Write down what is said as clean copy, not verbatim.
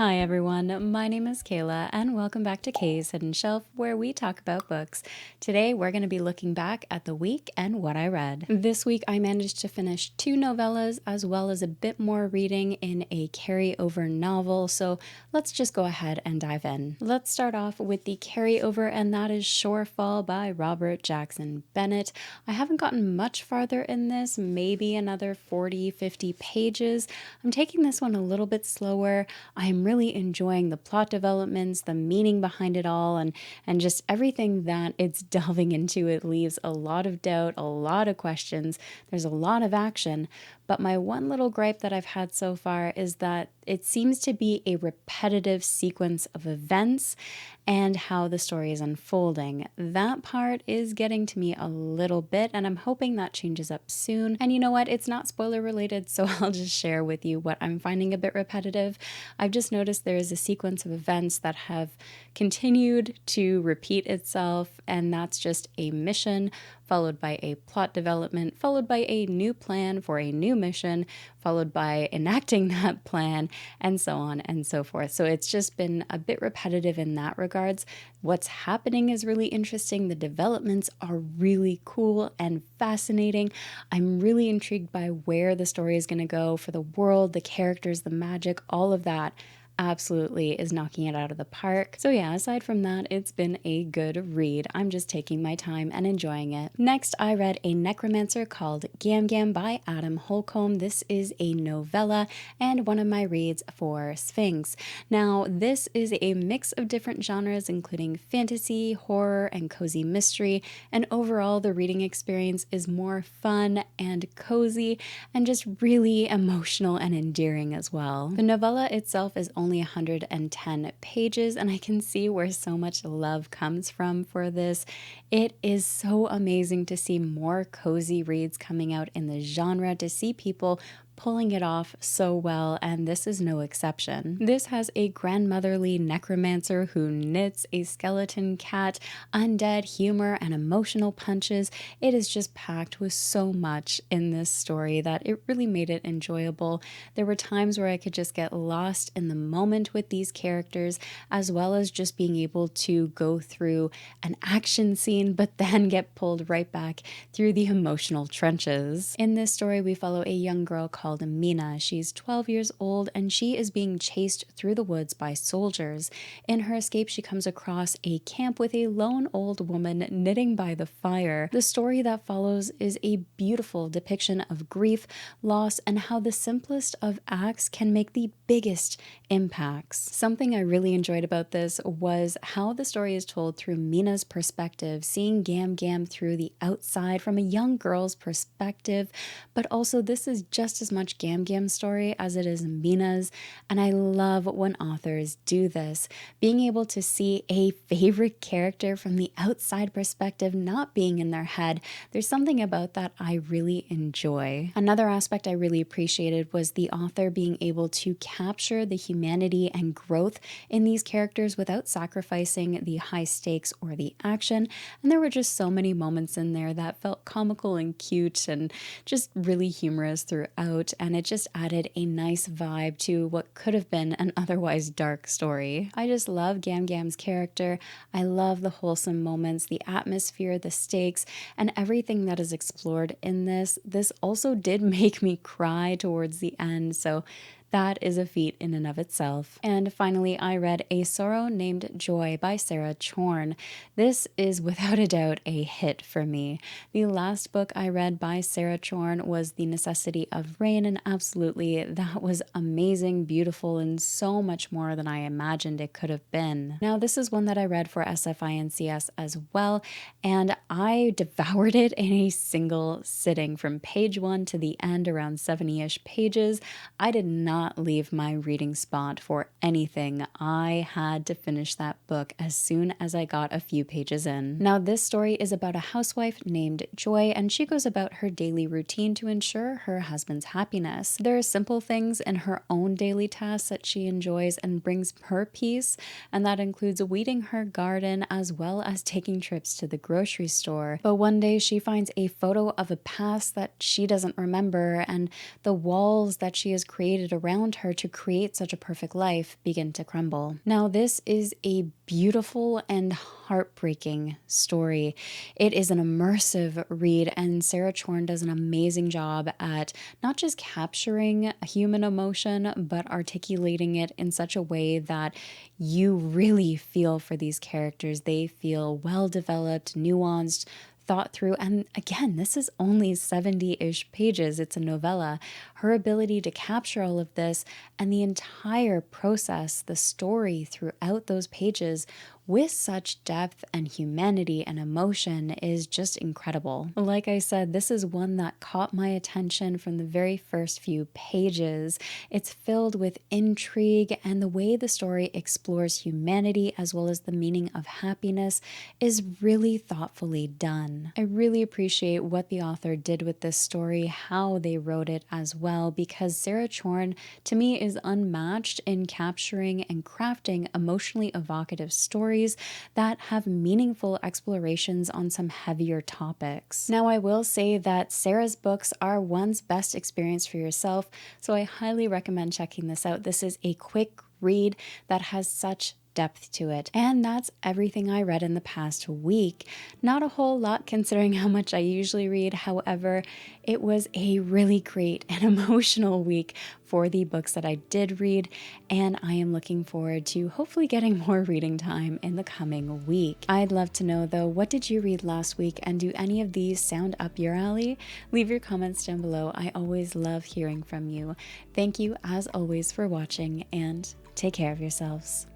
Hi everyone, my name is Kayla and welcome back to Kay's Hidden Shelf where we talk about books. Today we're going to be looking back at the week and what I read. This week I managed to finish 2 novellas as well as a bit more reading in a carryover novel, so let's just go ahead and dive in. Let's start off with the carryover, and that is Shorefall by Robert Jackson Bennett. I haven't gotten much farther in this, maybe another 40-50 pages. I'm taking this one a little bit slower. I'm really enjoying the plot developments, the meaning behind it all, and just everything that it's delving into. It leaves a lot of doubt, a lot of questions. There's a lot of action. But my one little gripe that I've had so far is that it seems to be a repetitive sequence of events and how the story is unfolding. That part is getting to me a little bit, and I'm hoping that changes up soon. And you know what? It's not spoiler related, so I'll just share with you what I'm finding a bit repetitive. I've just noticed there is a sequence of events that have continued to repeat itself, and that's just a mission followed by a plot development, followed by a new plan for a new mission, followed by enacting that plan, and so on and so forth. So it's just been a bit repetitive in that regards. What's happening is really interesting. The developments are really cool and fascinating. I'm really intrigued by where the story is going to go for the world, the characters, the magic, all of that absolutely is knocking it out of the park. So yeah, aside from that, it's been a good read. I'm just taking my time and enjoying it. Next, I read A Necromancer called Gam Gam by Adam Holcomb. This is a novella and one of my reads for Sphinx. Now, this is a mix of different genres, including fantasy, horror, and cozy mystery, and overall the reading experience is more fun and cozy and just really emotional and endearing as well. The novella itself is only 110 pages, and I can see where so much love comes from for this. It is so amazing to see more cozy reads coming out in the genre, to see people pulling it off so well, and this is no exception. This has a grandmotherly necromancer who knits a skeleton cat, undead humor, and emotional punches. It is just packed with so much in this story that it really made it enjoyable. There were times where I could just get lost in the moment with these characters, as well as just being able to go through an action scene, but then get pulled right back through the emotional trenches. In this story, we follow a young girl called Mina. She's 12 years old and she is being chased through the woods by soldiers. In her escape, she comes across a camp with a lone old woman knitting by the fire. The story that follows is a beautiful depiction of grief, loss, and how the simplest of acts can make the biggest impacts. Something I really enjoyed about this was how the story is told through Mina's perspective, seeing Gam Gam through the outside from a young girl's perspective, but also this is just as much Gam Gam's story as it is Mina's, and I love when authors do this, being able to see a favorite character from the outside perspective, not being in their head. There's something about that I really enjoy. Another aspect I really appreciated was the author being able to capture the humanity and growth in these characters without sacrificing the high stakes or the action, and there were just so many moments in there that felt comical and cute and just really humorous throughout, and it just added a nice vibe to what could have been an otherwise dark story. I just love Gam Gam's character. I love the wholesome moments, the atmosphere, the stakes, and everything that is explored in this. This also did make me cry towards the end, so that is a feat in and of itself. And finally, I read A Sorrow Named Joy by Sarah Chorn. This is without a doubt a hit for me. The last book I read by Sarah Chorn was The Necessity of Rain, and absolutely that was amazing, beautiful, and so much more than I imagined it could have been. Now, this is one that I read for SFINCS as well, and I devoured it in a single sitting from page 1 to the end, around 70-ish pages. I did not leave my reading spot for anything. I had to finish that book as soon as I got a few pages in. Now, this story is about a housewife named Joy, and she goes about her daily routine to ensure her husband's happiness. There are simple things in her own daily tasks that she enjoys and brings her peace, and that includes weeding her garden as well as taking trips to the grocery store. But one day she finds a photo of a past that she doesn't remember, and the walls that she has created around around her to create such a perfect life begin to crumble. Now, this is a beautiful and heartbreaking story. It is an immersive read, and Sarah Chorn does an amazing job at not just capturing human emotion, but articulating it in such a way that you really feel for these characters. They feel well developed, nuanced, thought through. And again, this is only 70-ish pages. It's a novella. Her ability to capture all of this and the entire process, the story throughout those pages with such depth and humanity and emotion is just incredible. Like I said, this is one that caught my attention from the very first few pages. It's filled with intrigue, and the way the story explores humanity as well as the meaning of happiness is really thoughtfully done. I really appreciate what the author did with this story, how they wrote it as well, because Sarah Chorn to me is unmatched in capturing and crafting emotionally evocative stories that have meaningful explorations on some heavier topics. Now, I will say that Sarah's books are one's best experience for yourself, so I highly recommend checking this out. This is a quick read that has such depth to it. And that's everything I read in the past week. Not a whole lot considering how much I usually read. However, it was a really great and emotional week for the books that I did read, and I am looking forward to hopefully getting more reading time in the coming week. I'd love to know though, what did you read last week, and do any of these sound up your alley? Leave your comments down below. I always love hearing from you. Thank you as always for watching, and take care of yourselves.